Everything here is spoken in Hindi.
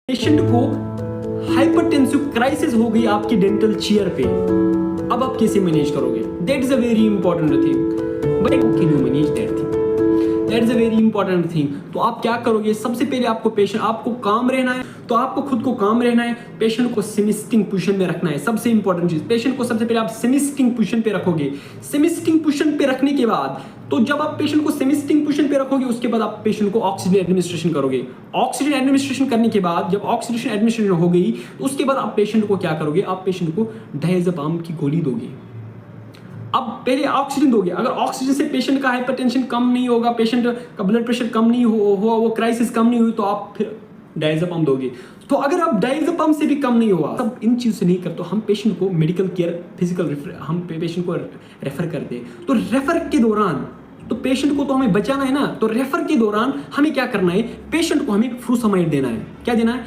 पेशेंट को हाइपरटेंसिव क्राइसिस हो गई आपके डेंटल चेयर पे, अब आप कैसे मैनेज करोगे? That is a very important thing, but can you manage that thing? That is a very important thing. तो आप क्या करोगे? सबसे पहले आपको काम रहना है, तो आपको खुद को काम रहना है, पेशेंट को सेमी सिटिंग पोजीशन में रखना है। सबसे इंपॉर्टेंट चीज, पेशेंट को सबसे पहले आप सेमी सिटिंग पोजीशन पे रखोगे। सेमी सिटिंग पोजीशन पे रखने के बाद, तो जब आप पेशेंट को सेमी सिटिंग पोजीशन पे रखोगे, उसके बाद आप पेशेंट को ऑक्सीजन एडमिनिस्ट्रेशन करोगे। ऑक्सीजन एडमिनिस्ट्रेशन करने के बाद, जब ऑक्सीजन एडमिनिस्ट्रेशन हो गई, तो उसके बाद आप पेशेंट को क्या करोगे? आप पेशेंट को डायज़ेपाम की गोली दोगे। अब पहले ऑक्सीजन दोगे। अगर ऑक्सीजन से पेशेंट का हाइपरटेंशन कम नहीं होगा, पेशेंट का ब्लड प्रेशर कम नहीं हुआ, वो क्राइसिस कम नहीं हुई, तो आप फिर डायज़ेपाम दोगे। तो अगर आप डायज़ेपाम से भी कम नहीं हुआ, सब इन चीज़ से नहीं कर, तो हम पेशेंट को मेडिकल केयर हम पेशेंट को रेफर करते हैं। तो रेफर के दौरान, तो पेशेंट को तो हमें बचाना है ना, तो रेफर के दौरान हमें क्या करना है? पेशेंट को हमें फ्रूसमाइड देना है। क्या देना है?